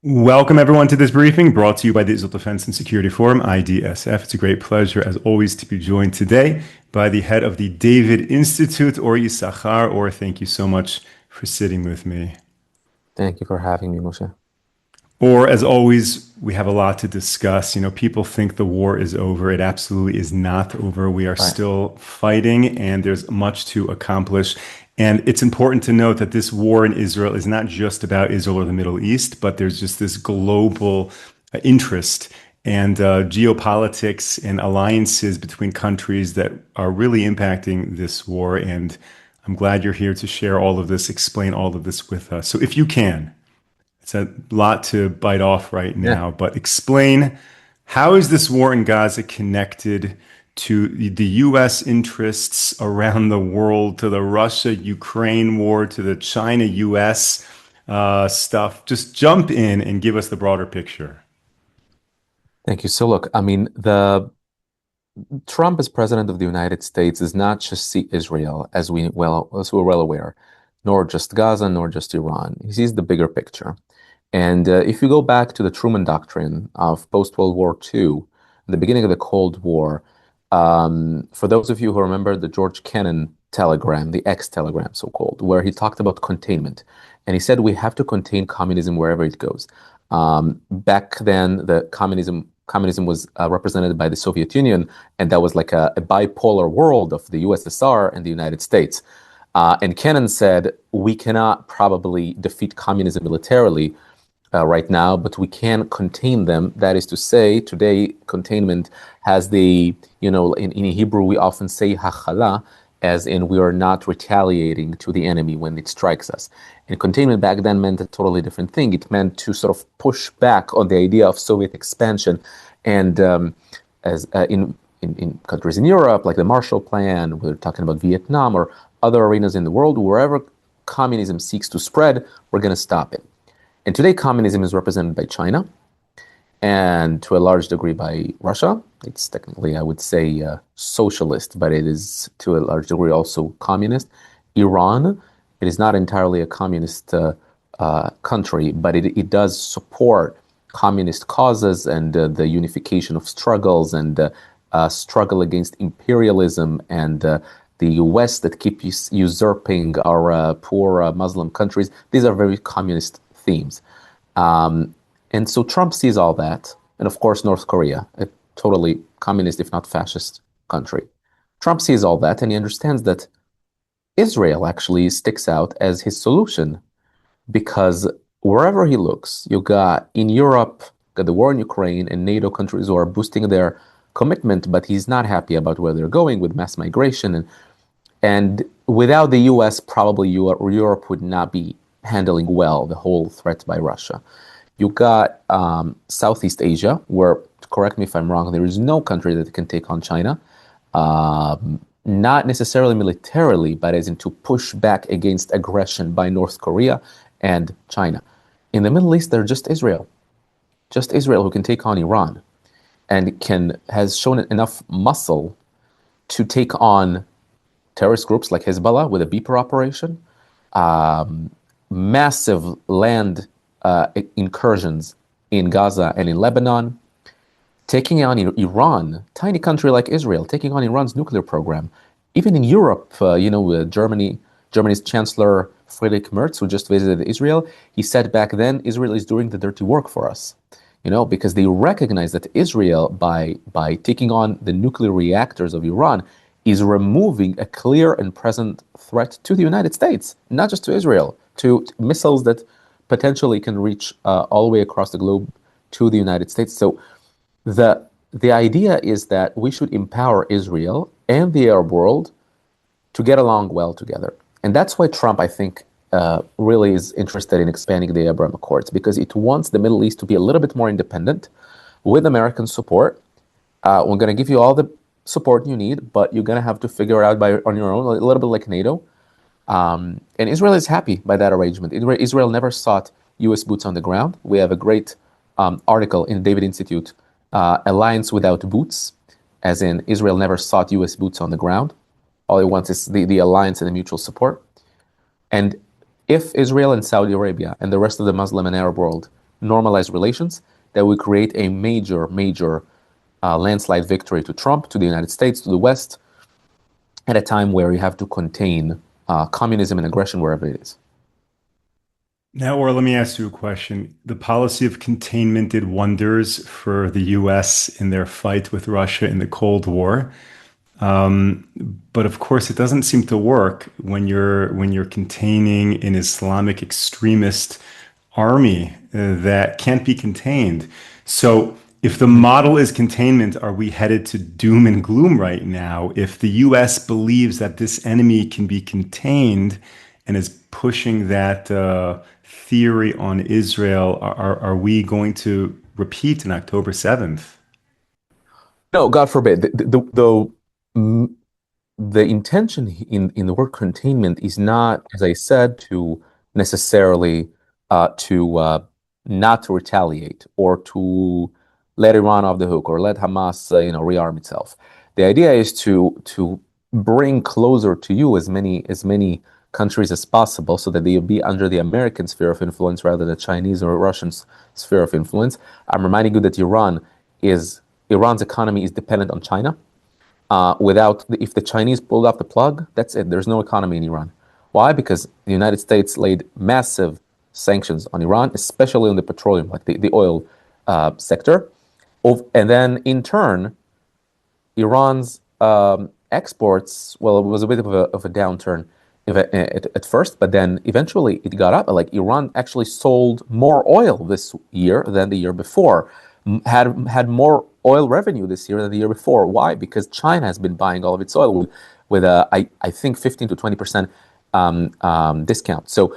Welcome, everyone, to this briefing brought to you by the Israel Defense and Security Forum, IDSF. It's a great pleasure, as always, to be joined today by the head of the David Institute, Or Yisachar. Or, thank you so much for sitting with me. Thank you for having me, Moshe. Or, as always, we have a lot to discuss. People think the war is over. It absolutely is not over. We are Right. still fighting, and there's much to accomplish. And it's important to note that this war in Israel is not just about Israel or the Middle East, but there's just this global interest and geopolitics and alliances between countries that are really impacting this war. And I'm glad you're here to share all of this, explain all of this with us. So, if you can, it's a lot to bite off right Yeah. now, but explain, how is this war in Gaza connected to the US interests around the world, to the Russia-Ukraine war, to the China-US stuff? Just jump in and give us the broader picture. Thank you. So look, I mean, the Trump as president of the United States does not just see Israel as we're well aware, nor just Gaza, nor just Iran. He sees the bigger picture. And if you go back to the Truman Doctrine of post-World War II, the beginning of the Cold War, for those of you who remember the George Kennan telegram, the X telegram, so-called, where he talked about containment. And he said we have to contain communism wherever it goes. Back then, the communism was represented by the Soviet Union, and that was like a bipolar world of the USSR and the United States. And Kennan said, we cannot probably defeat communism militarily right now, but we can contain them. That is to say, today, containment has in Hebrew, we often say hachala, as in we are not retaliating to the enemy when it strikes us. And containment back then meant a totally different thing. It meant to sort of push back on the idea of Soviet expansion. And as in countries in Europe, like the Marshall Plan, we're talking about Vietnam or other arenas in the world, wherever communism seeks to spread, we're going to stop it. And today, communism is represented by China and to a large degree by Russia. It's technically, I would say, socialist, but it is to a large degree also communist. Iran, it is not entirely a communist country, but it does support communist causes and the unification of struggles and struggle against imperialism and the West that keeps usurping our poor Muslim countries. These are very communist themes. And so Trump sees all that. And of course, North Korea, a totally communist, if not fascist country. Trump sees all that and he understands that Israel actually sticks out as his solution because wherever he looks, you got in Europe, got the war in Ukraine and NATO countries who are boosting their commitment, but he's not happy about where they're going with mass migration. And without the US, probably Europe would not be handling well the whole threat by Russia. You got Southeast Asia, where, correct me if I'm wrong, there is no country that can take on China, not necessarily militarily, but as in to push back against aggression by North Korea and China. In the Middle East, they're just Israel who can take on Iran and has shown enough muscle to take on terrorist groups like Hezbollah with a beeper operation, massive land incursions in Gaza and in Lebanon, taking on Iran, tiny country like Israel, taking on Iran's nuclear program. Even in Europe, Germany's Chancellor Friedrich Merz, who just visited Israel, he said back then, Israel is doing the dirty work for us. Because they recognize that Israel, by taking on the nuclear reactors of Iran, is removing a clear and present threat to the United States, not just to Israel, to missiles that potentially can reach all the way across the globe to the United States. So the idea is that we should empower Israel and the Arab world to get along well together. And that's why Trump, I think, really is interested in expanding the Abraham Accords, because it wants the Middle East to be a little bit more independent with American support. We're going to give you all the support you need, but you're going to have to figure it out on your own, a little bit like NATO. And Israel is happy by that arrangement. Israel never sought U.S. boots on the ground. We have a great article in the David Institute, Alliance Without Boots, as in Israel never sought U.S. boots on the ground. All it wants is the alliance and the mutual support. And if Israel and Saudi Arabia and the rest of the Muslim and Arab world normalize relations, that would create a major landslide victory to Trump, to the United States, to the West, at a time where you have to contain communism and aggression wherever it is. Now, or let me ask you a question. The policy of containment did wonders for the US in their fight with Russia in the Cold War. Um, but of course, it doesn't seem to work when you're containing an Islamic extremist army that can't be contained. So, if the model is containment, are we headed to doom and gloom right now? If the U.S. believes that this enemy can be contained and is pushing that theory on Israel, are we going to repeat on October 7th? No, God forbid. The intention in the word containment is not, as I said, to necessarily to not to retaliate or to let Iran off the hook or let Hamas rearm itself. The idea is to bring closer to you as many countries as possible so that they'll be under the American sphere of influence rather than the Chinese or Russian sphere of influence. I'm reminding you that Iran's economy is dependent on China. If the Chinese pulled off the plug, that's it. There's no economy in Iran. Why? Because the United States laid massive sanctions on Iran, especially on the petroleum, like the oil sector. And then in turn, Iran's exports, well, it was a bit of a downturn at first, but then eventually it got up. Like Iran actually sold more oil this year than the year before, had more oil revenue this year than the year before. Why? Because China has been buying all of its oil with I think 15 to 20% discount. So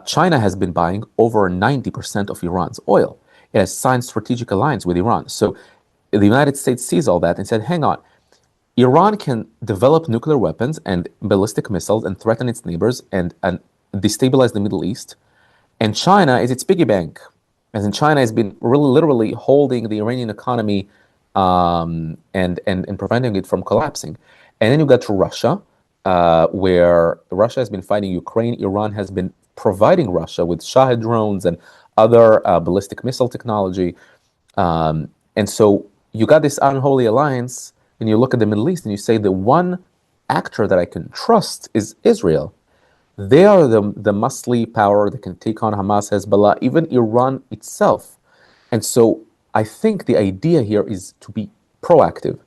China has been buying over 90% of Iran's oil. It has signed strategic alliance with Iran. So the United States sees all that and said, hang on, Iran can develop nuclear weapons and ballistic missiles and threaten its neighbors and destabilize the Middle East. And China is its piggy bank. As in, China has been really literally holding the Iranian economy and preventing it from collapsing. And then you got to Russia, where Russia has been fighting Ukraine. Iran has been providing Russia with Shahed drones and other ballistic missile technology. And so you got this unholy alliance, and you look at the Middle East and you say the one actor that I can trust is Israel. They are the muscly power that can take on Hamas, Hezbollah, even Iran itself. And so I think the idea here is to be proactive,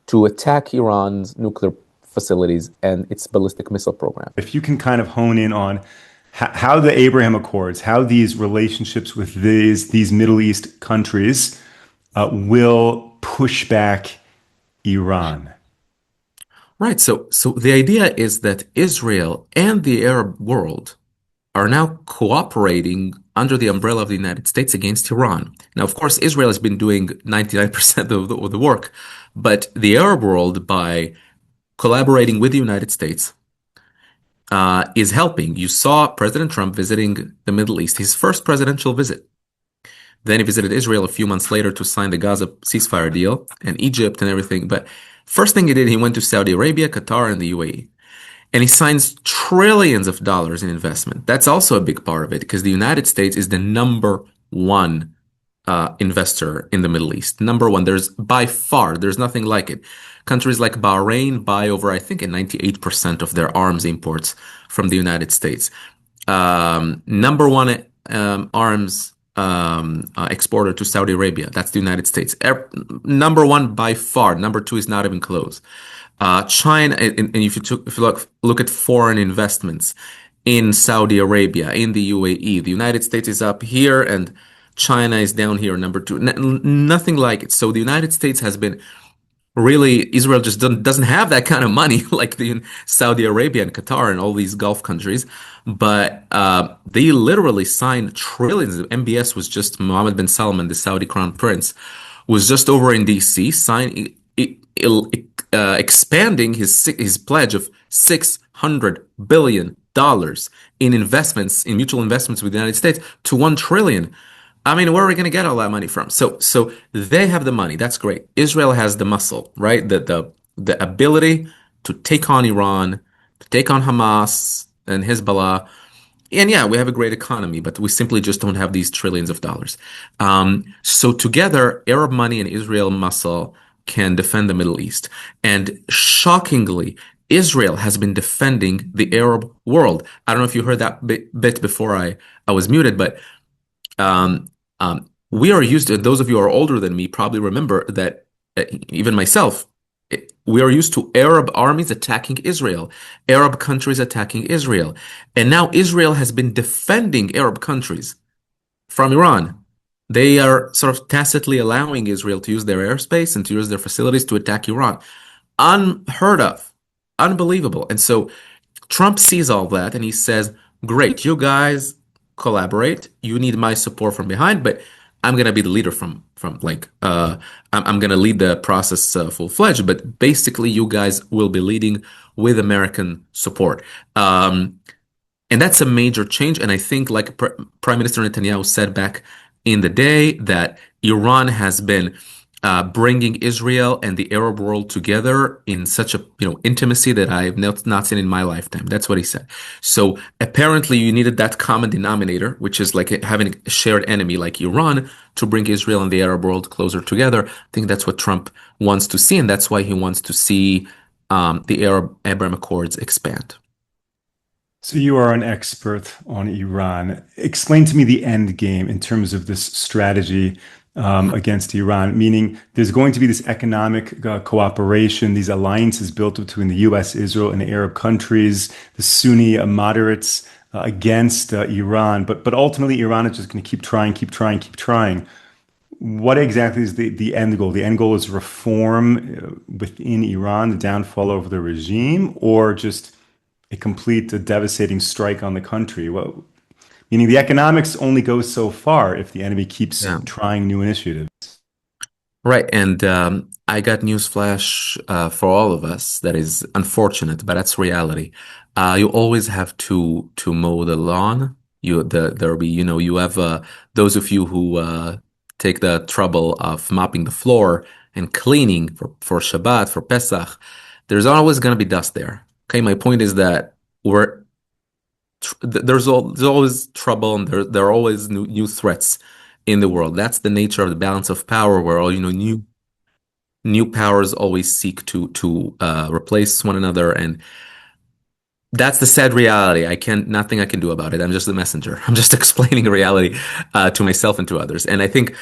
to attack Iran's nuclear facilities and its ballistic missile program. If you can kind of hone in on how the Abraham Accords, how these relationships with these Middle East countries will push back Iran. Right. So the idea is that Israel and the Arab world are now cooperating under the umbrella of the United States against Iran. Now, of course, Israel has been doing 99% of the work, but the Arab world, by collaborating with the United States, is helping. You saw President Trump visiting the Middle East, his first presidential visit. Then he visited Israel a few months later to sign the Gaza ceasefire deal and Egypt and everything. But first thing he did, he went to Saudi Arabia, Qatar, and the UAE. And he signs trillions of dollars in investment. That's also a big part of it because the United States is the number one investor in the Middle East. Number one. There's nothing like it. Countries like Bahrain buy over, I think, 98% of their arms imports from the United States. Number one arms exporter to Saudi Arabia. That's the United States. Number one by far. Number two is not even close. China, and if you look at foreign investments in Saudi Arabia, in the UAE, the United States is up here and China is down here, number two. Nothing like it. So the United States has been really, Israel just doesn't have that kind of money like the Saudi Arabia and Qatar and all these Gulf countries. But they literally signed trillions. MBS was just Mohammed bin Salman, the Saudi crown prince, was just over in DC, expanding his pledge of $600 billion in investments, in mutual investments with the United States to 1 trillion. I mean, where are we going to get all that money from? So they have the money. That's great. Israel has the muscle, right? The ability to take on Iran, to take on Hamas and Hezbollah, And yeah, we have a great economy, but we simply just don't have these trillions of dollars. So together, Arab money and Israel muscle can defend the Middle East. And shockingly, Israel has been defending the Arab world. I don't know if you heard that bit before I was muted, but we are used to, those of you who are older than me probably remember that even myself, we are used to Arab armies attacking Israel, Arab countries attacking Israel. And now Israel has been defending Arab countries from Iran. They are sort of tacitly allowing Israel to use their airspace and to use their facilities to attack Iran. Unheard of, unbelievable. And so Trump sees all that and he says, great, you guys collaborate. You need my support from behind, but I'm gonna be the leader from like I'm gonna lead the process full-fledged, but basically you guys will be leading with American support. And that's a major change. And I think, like Prime Minister Netanyahu said back in the day, that Iran has been bringing Israel and the Arab world together in such a intimacy that I have not seen in my lifetime. That's what he said. So apparently, you needed that common denominator, which is like having a shared enemy like Iran, to bring Israel and the Arab world closer together. I think that's what Trump wants to see, and that's why he wants to see the Arab Abraham Accords expand. So you are an expert on Iran. Explain to me the end game in terms of this strategy against Iran, meaning there's going to be this economic cooperation, these alliances built between the US, Israel, and Arab countries, the Sunni moderates against Iran. But ultimately, Iran is just going to keep trying, keep trying, keep trying. What exactly is the end goal? The end goal is reform within Iran, the downfall of the regime, or just a complete devastating strike on the country? Well, meaning the economics only goes so far if the enemy keeps Yeah. trying new initiatives. Right. And I got newsflash for all of us. That is unfortunate, but that's reality. You always have to mow the lawn. There'll be, you have those of you who take the trouble of mopping the floor and cleaning for Shabbat, for Pesach. There's always going to be dust there. Okay, my point is that there's always trouble, and there are always new threats in the world. That's the nature of the balance of power, where all new powers always seek to replace one another, and that's the sad reality. Nothing I can do about it. I'm just the messenger. I'm just explaining the reality to myself and to others. And I think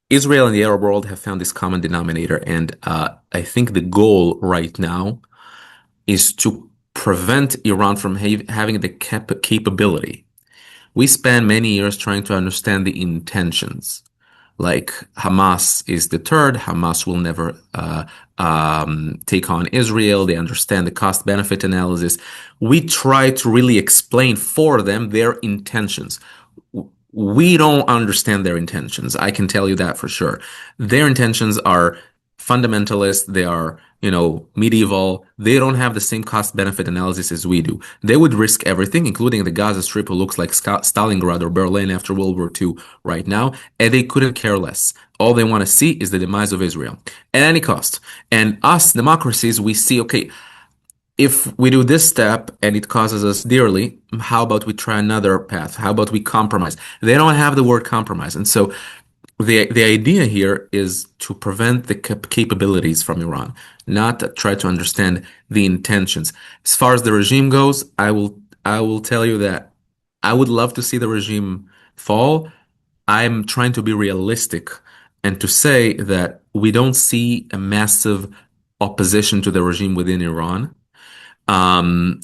Israel and the Arab world have found this common denominator, and I think the goal right now is to prevent Iran from having the capability. We spent many years trying to understand the intentions. Like Hamas is deterred. Hamas will never take on Israel. They understand the cost benefit analysis. We try to really explain for them their intentions. We don't understand their intentions. I can tell you that for sure. Their intentions are fundamentalist. They are, medieval. They don't have the same cost benefit analysis as we do. They would risk everything, including the Gaza Strip, who looks like Stalingrad or Berlin after World War II right now, and they couldn't care less. All they want to see is the demise of Israel at any cost. And us, democracies, we see, okay, if we do this step and it causes us dearly, how about we try another path? How about we compromise? They don't have the word compromise. And so the idea here is to prevent the capabilities from Iran, not try to understand the intentions. As far as the regime goes, I will tell you that I would love to see the regime fall. I'm trying to be realistic and to say that we don't see a massive opposition to the regime within Iran.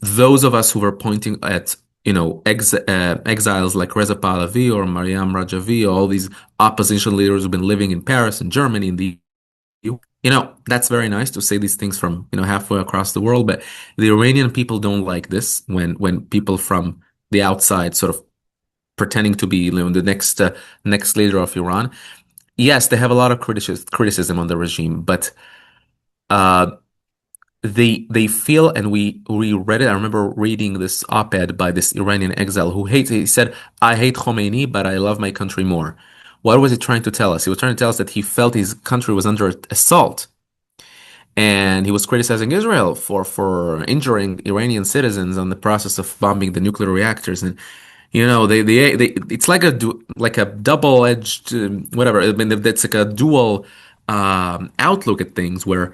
Those of us who were pointing at, exiles like Reza Pahlavi or Mariam Rajavi, all these opposition leaders who've been living in Paris and Germany, in the that's very nice to say these things from, halfway across the world, but the Iranian people don't like this when people from the outside sort of pretending to be, the next leader of Iran. Yes, they have a lot of criticism on the regime, but uh, they feel, and we read it. I remember reading this op-ed by this Iranian exile who hates. He said, "I hate Khomeini, but I love my country more." What was he trying to tell us? He was trying to tell us that he felt his country was under assault, and he was criticizing Israel for injuring Iranian citizens on the process of bombing the nuclear reactors. And they it's like like a double-edged whatever. I mean, it's like a dual outlook at things where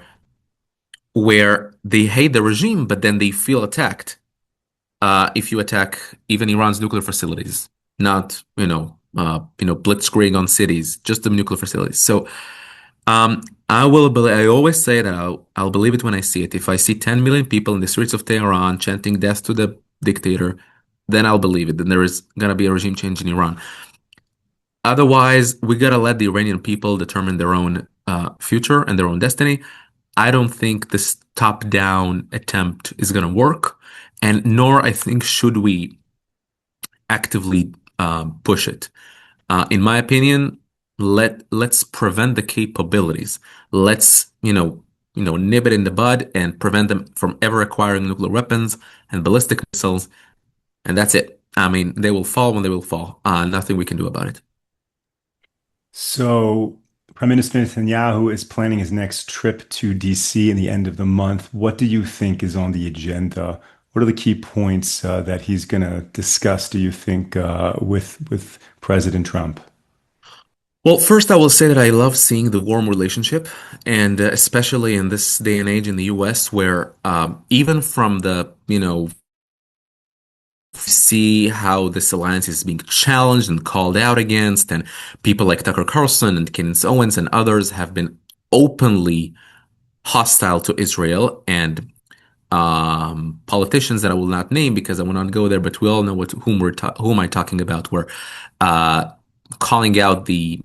they hate the regime, but then they feel attacked if you attack even Iran's nuclear facilities, not blitzkrieg on cities, just the nuclear facilities. So I will believe. I always say that I'll believe it when I see it. If I see 10 million people in the streets of Tehran chanting "Death to the dictator," then I'll believe it. Then there is gonna be a regime change in Iran. Otherwise, we gotta let the Iranian people determine their own future and their own destiny. I don't think this top-down attempt is gonna work, and nor I think should we actively push it. In my opinion, let's prevent the capabilities. Let's nib it in the bud and prevent them from ever acquiring nuclear weapons and ballistic missiles, and that's it. I mean, they will fall when they will fall. Nothing we can do about it. So, Prime Minister Netanyahu is planning his next trip to DC in the end of the month. What do you think is on the agenda? What are the key points that he's going to discuss, do you think, with President Trump? Well, first, I will say that I love seeing the warm relationship, and especially in this day and age in the US, where even from the, see how this alliance is being challenged and called out against, and people like Tucker Carlson and Candace Owens and others have been openly hostile to Israel, and politicians that I will not name because I will not go there, but we all know whom I'm talking about. Were uh, calling out the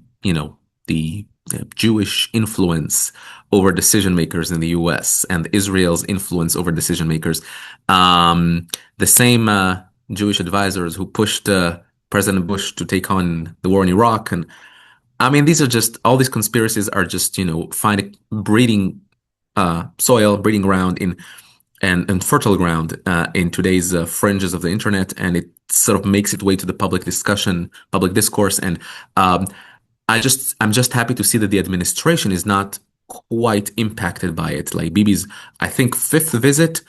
Jewish influence over decision makers in the U.S. and Israel's influence over decision makers. The same Jewish advisors who pushed President Bush to take on the war in Iraq, and I mean, these are just all these conspiracies are just finding breeding soil, breeding ground in and fertile ground in today's fringes of the internet, and it sort of makes its way to the public discussion, public discourse, and um, I'm just happy to see that the administration is not quite impacted by it. Like Bibi's, I think, fifth visit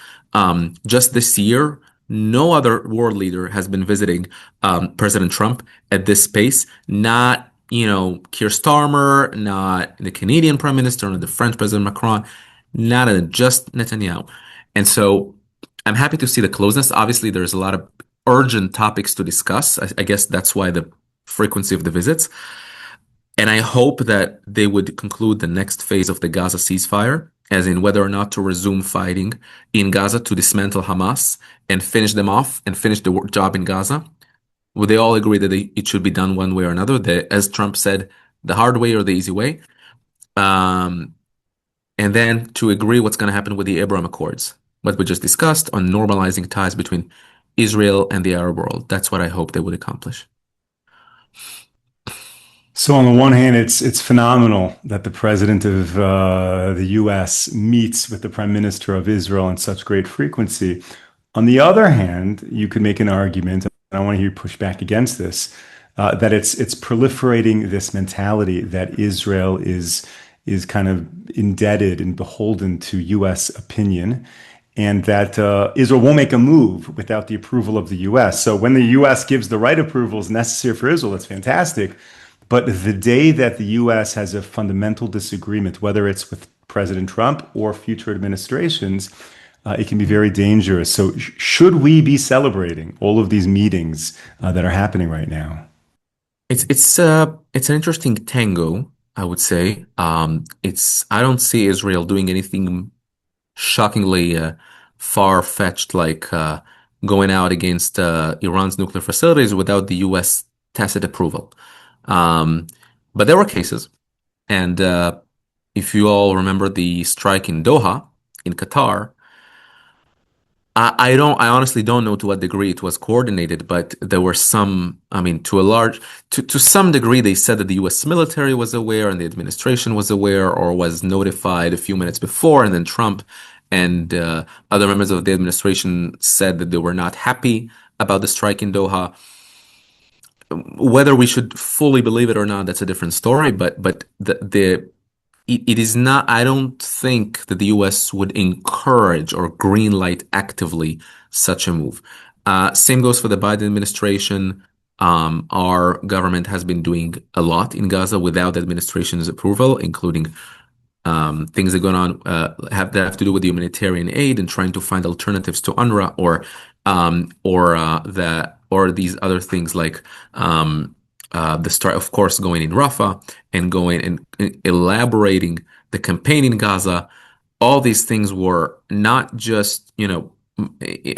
just this year. No other world leader has been visiting President Trump at this pace. Not, Keir Starmer, not the Canadian Prime Minister, not the French President Macron, not just Netanyahu. And so I'm happy to see the closeness. Obviously, there's a lot of urgent topics to discuss. I guess that's why the frequency of the visits. And I hope that they would conclude the next phase of the Gaza ceasefire, as in whether or not to resume fighting in Gaza to dismantle Hamas and finish them off and finish the job in Gaza. Would they all agree that it should be done one way or another? As Trump said, the hard way or the easy way. Um, and then to agree what's going to happen with the Abraham Accords, what we just discussed on normalizing ties between Israel and the Arab world. That's what I hope they would accomplish. So on the one hand, it's phenomenal that the president of the U.S. meets with the prime minister of Israel in such great frequency. On the other hand, you could make an argument, and I want to hear you push back against this, that it's proliferating this mentality that Israel is kind of indebted and beholden to U.S. opinion, and that Israel won't make a move without the approval of the U.S. So when the U.S. gives the right approvals necessary for Israel, that's fantastic. But the day that the U.S. has a fundamental disagreement, whether it's with President Trump or future administrations, it can be very dangerous. So, should we be celebrating all of these meetings that are happening right now? It's an interesting tango, I would say. It's I don't see Israel doing anything shockingly far-fetched like going out against Iran's nuclear facilities without the U.S. tacit approval. Um, but there were cases, and if you all remember the strike in Doha, in Qatar, I honestly don't know to what degree it was coordinated, but there were some, I mean, to some degree, they said that the US military was aware and the administration was aware or was notified a few minutes before, and then Trump and other members of the administration said that they were not happy about the strike in Doha. Whether we should fully believe it or not, that's a different story, but the it is not, I don't think that the US would encourage or greenlight actively such a move. Same goes for the Biden administration. Our government has been doing a lot in Gaza without the administration's approval, including things that are going on that have to do with humanitarian aid and trying to find alternatives to UNRWA or these other things like the start, of course, going in Rafah and going and elaborating the campaign in Gaza. All these things were not just,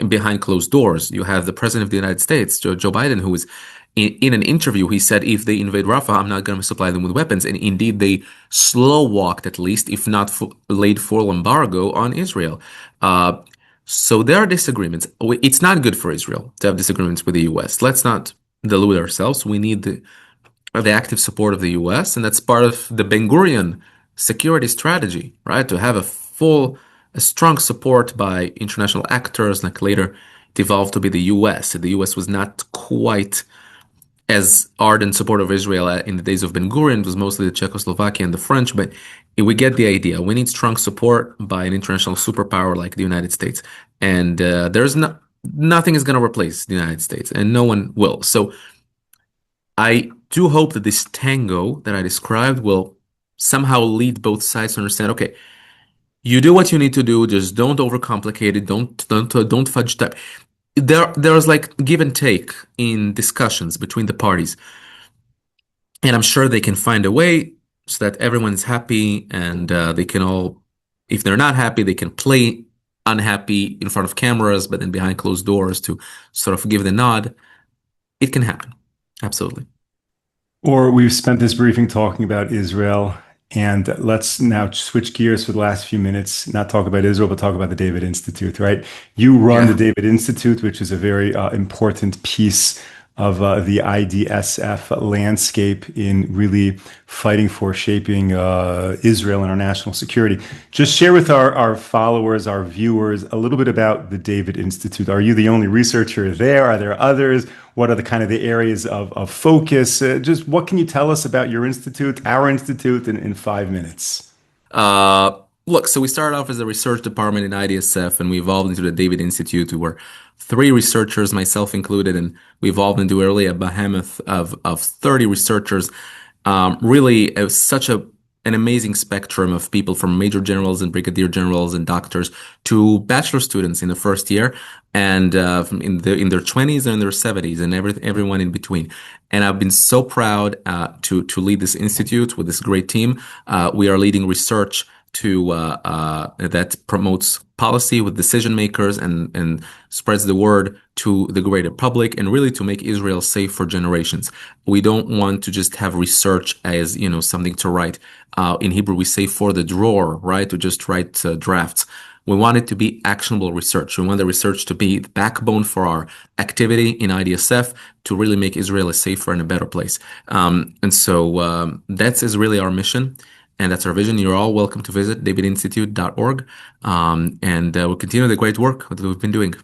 behind closed doors. You have the President of the United States, Joe Biden, who is in an interview, he said, if they invade Rafah, I'm not going to supply them with weapons. And indeed, they slow walked, at least, if not laid full embargo on Israel. So there are disagreements. It's not good for Israel to have disagreements with the US. Let's not delude ourselves. We need the active support of the US, and that's part of the Ben Gurion security strategy, right? To have a strong support by international actors, like later it evolved to be the US. The US was not quite as ardent supporter of Israel in the days of Ben Gurion. It was mostly the Czechoslovakia and the French, but we get the idea. We need strong support by an international superpower like the United States, and nothing is going to replace the United States, and no one will. So I do hope that this tango that I described will somehow lead both sides to understand. Okay, you do what you need to do. Just don't overcomplicate it. Don't fudge time. There's like give and take in discussions between the parties, and I'm sure they can find a way so that everyone's happy, and they can all, if they're not happy, they can play unhappy in front of cameras, but then behind closed doors to sort of give the nod. It can happen, absolutely. Or we've spent this briefing talking about Israel, and let's now switch gears for the last few minutes, not talk about Israel, but talk about the David Institute, right? You run the Yeah. David Institute, which is a very important piece of the IDSF landscape in really fighting for shaping Israel and our national security. Just share with our followers, our viewers, a little bit about the David Institute. Are you the only researcher there? Are there others? What are the kind of the areas of focus? Just what can you tell us about your institute, our institute, in 5 minutes? Uh, Look, so we started off as a research department in IDSF, and we evolved into the David Institute. We were three researchers, myself included, and we evolved into really a behemoth of 30 researchers. Really, it was such an amazing spectrum of people from major generals and brigadier generals and doctors to bachelor students in the first year, and in their 20s and in their 70s, and everyone in between. And I've been so proud to lead this institute with this great team. We are leading research that promotes policy with decision makers and spreads the word to the greater public, and really to make Israel safe for generations. We don't want to just have research as, something to write. In Hebrew, we say for the drawer, right? To just write drafts. We want it to be actionable research. We want the research to be the backbone for our activity in IDSF to really make Israel a safer and a better place. And so that's is really our mission. And that's our vision. You're all welcome to visit davidinstitute.org. And we'll continue the great work that we've been doing.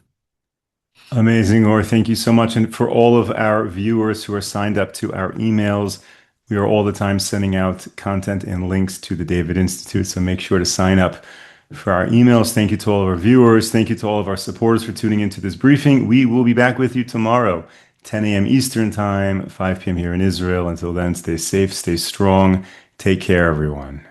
Amazing, Or. Thank you so much. And for all of our viewers who are signed up to our emails, we are all the time sending out content and links to the David Institute. So make sure to sign up for our emails. Thank you to all of our viewers. Thank you to all of our supporters for tuning into this briefing. We will be back with you tomorrow, 10 a.m. Eastern Time, 5 p.m. here in Israel. Until then, stay safe, stay strong. Take care, everyone.